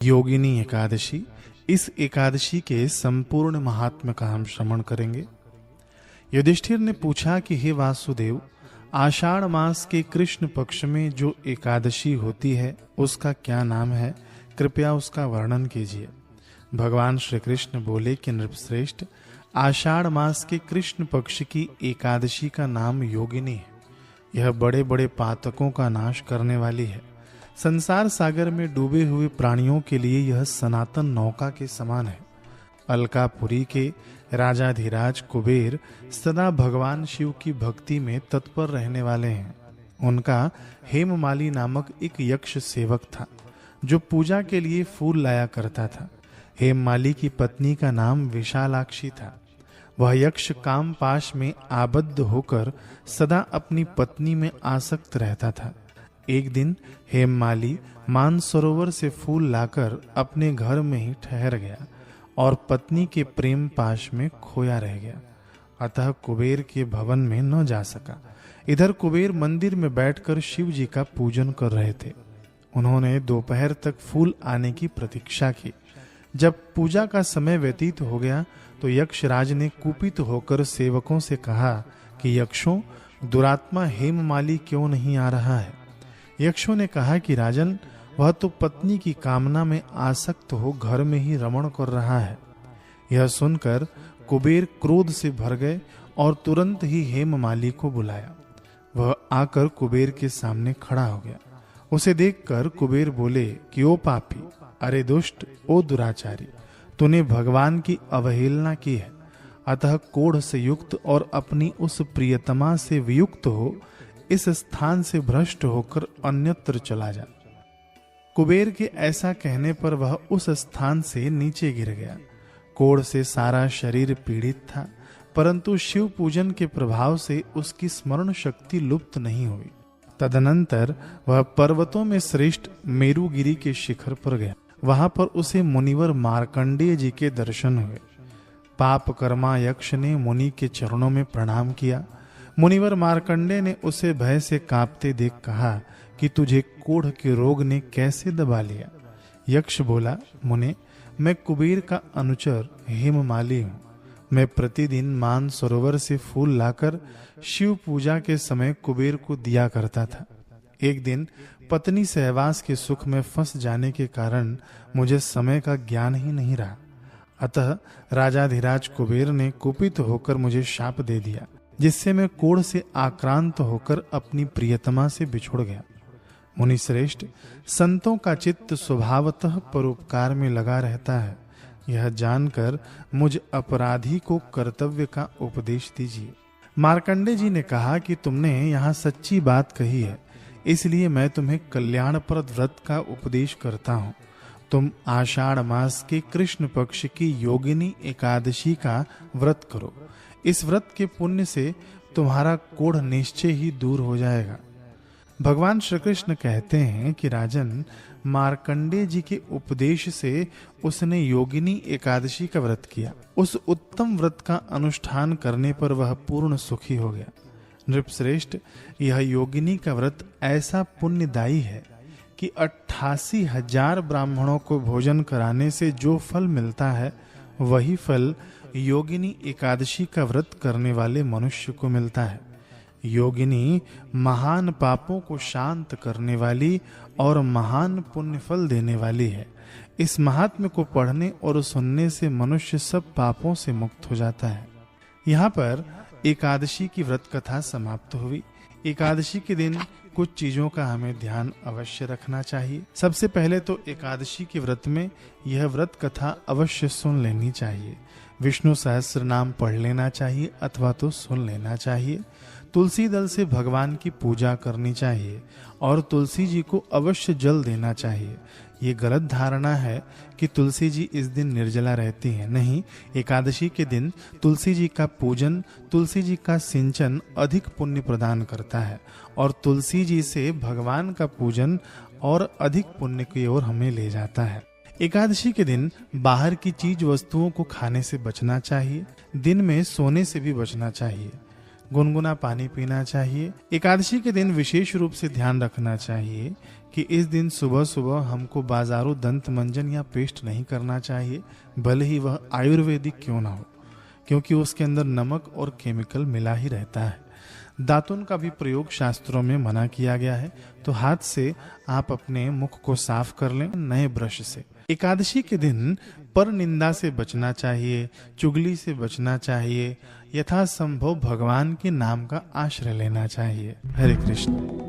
योगिनी एकादशी। इस एकादशी के संपूर्ण महात्म्य का हम श्रवण करेंगे। युधिष्ठिर ने पूछा कि हे वासुदेव, आषाढ़ मास के कृष्ण पक्ष में जो एकादशी होती है उसका क्या नाम है? कृपया उसका वर्णन कीजिए। भगवान श्री कृष्ण बोले कि नृपश्रेष्ठ, आषाढ़ मास के कृष्ण पक्ष की एकादशी का नाम योगिनी है। यह बड़े बड़े पातकों का नाश करने वाली है। संसार सागर में डूबे हुए प्राणियों के लिए यह सनातन नौका के समान है। अलकापुरी के राजाधिराज कुबेर सदा भगवान शिव की भक्ति में तत्पर रहने वाले हैं। उनका हेममाली नामक एक यक्ष सेवक था जो पूजा के लिए फूल लाया करता था। हेममाली की पत्नी का नाम विशालाक्षी था। वह यक्ष काम पाश में आबद्ध होकर सदा अपनी पत्नी में आसक्त रहता था। एक दिन हेममाली मानसरोवर से फूल लाकर अपने घर में ही ठहर गया और पत्नी के प्रेम पाश में खोया रह गया। अतः कुबेर के भवन में न जा सका। इधर कुबेर मंदिर में बैठकर शिव जी का पूजन कर रहे थे। उन्होंने दोपहर तक फूल आने की प्रतीक्षा की। जब पूजा का समय व्यतीत हो गया तो यक्षराज ने कुपित होकर सेवकों से कहा कि यक्षों, दुरात्मा हेममाली क्यों नहीं आ रहा है? यक्षों ने कहा कि राजन, वह तो पत्नी की कामना में आसक्त हो घर में ही रमण कर रहा है। यह सुनकर कुबेर क्रोध से भर गए और तुरंत ही हेममाली को बुलाया। वह आकर कुबेर के सामने खड़ा हो गया। उसे देखकर कुबेर बोले कि ओ पापी, अरे दुष्ट, ओ दुराचारी, तूने भगवान की अवहेलना की है। अतः कोढ़ से युक्त और अपनी उस प्रियतमा से वियुक्त हो इस स्थान से भ्रष्ट होकर अन्यत्र चला जा। कुबेर के ऐसा कहने पर वह उस स्थान से नीचे गिर गया। कोढ़ से सारा शरीर पीड़ित था, परंतु शिव पूजन के प्रभाव से उसकी स्मरण शक्ति लुप्त नहीं हुई। तदनंतर वह पर्वतों में श्रेष्ठ मेरुगिरी के शिखर पर गया। वहां पर उसे मुनिवर मार्कंडेय जी के दर्शन हुए। पाप कर्मा यक्ष ने मुनि के चरणों में प्रणाम किया। मुनिवर मार्कंडेय ने उसे भय से कांपते देख कहा कि तुझे कोढ़ के रोग ने कैसे दबा लिया? यक्ष बोला, मुने, मैं कुबेर का अनुचर हेममाली हूँ। मैं प्रतिदिन मानसरोवर से फूल लाकर शिव पूजा के समय कुबेर को दिया करता था। एक दिन पत्नी सहवास के सुख में फंस जाने के कारण मुझे समय का ज्ञान ही नहीं रहा। अतः राजाधिराज कुबेर ने कुपित होकर मुझे शाप दे दिया, जिससे मैं कोढ़ से आक्रांत होकर अपनी प्रियतमा से बिछुड़ गया। मुनि श्रेष्ठ, संतों का चित्त स्वभावतः परोपकार में लगा रहता है। यह जानकर मुझ अपराधी को कर्तव्य का उपदेश दीजिए। मार्कंडेय जी ने कहा कि तुमने यहाँ सच्ची बात कही है, इसलिए मैं तुम्हें कल्याणप्रद व्रत का उपदेश करता हूँ। तुम आषाढ़ मास के कृष्ण पक्ष की योगिनी एकादशी का व्रत करो। इस व्रत के पुण्य से तुम्हारा कोढ़ निश्चय ही दूर हो जाएगा। भगवान श्री कृष्ण कहते हैं कि राजन, मार्कंडेय जी के उपदेश से उसने योगिनी एकादशी का व्रत किया। उस उत्तम व्रत का अनुष्ठान करने पर वह पूर्ण सुखी हो गया। नृपश्रेष्ठ, यह योगिनी का व्रत ऐसा पुण्यदायी है कि 88,000 ब्राह्मणों को भोजन कराने से जो फल मिलता है वही फल योगिनी एकादशी का व्रत करने वाले मनुष्य को मिलता है। योगिनी महान पापों को शांत करने वाली और महान पुण्य फल देने वाली है। इस महात्म्य को पढ़ने और सुनने से मनुष्य सब पापों से मुक्त हो जाता है। यहाँ पर एकादशी की व्रत कथा समाप्त हुई। एकादशी के दिन कुछ चीजों का हमें ध्यान अवश्य रखना चाहिए। सबसे पहले तो एकादशी के व्रत में यह व्रत कथा अवश्य सुन लेनी चाहिए। विष्णु सहस्त्र नाम पढ़ लेना चाहिए अथवा तो सुन लेना चाहिए। तुलसी दल से भगवान की पूजा करनी चाहिए और तुलसी जी को अवश्य जल देना चाहिए। ये गलत धारणा है कि तुलसी जी इस दिन निर्जला रहती हैं। नहीं, एकादशी के दिन तुलसी जी का पूजन, तुलसी जी का सिंचन अधिक पुण्य प्रदान करता है और तुलसी जी से भगवान का पूजन और अधिक पुण्य की ओर हमें ले जाता है। एकादशी के दिन बाहर की चीज वस्तुओं को खाने से बचना चाहिए। दिन में सोने से भी बचना चाहिए। गुनगुना पानी पीना चाहिए। एकादशी के दिन विशेष रूप से ध्यान रखना चाहिए कि इस दिन सुबह सुबह हमको बाजारू दंत मंजन या पेस्ट नहीं करना चाहिए, भले ही वह आयुर्वेदिक क्यों ना हो, क्योंकि उसके अंदर नमक और केमिकल मिला ही रहता है। दातुन का भी प्रयोग शास्त्रों में मना किया गया है, तो हाथ से आप अपने मुख को साफ कर लें नए ब्रश से। एकादशी के दिन पर निंदा से बचना चाहिए, चुगली से बचना चाहिए, यथासंभव भगवान के नाम का आश्रय लेना चाहिए। हरे कृष्ण।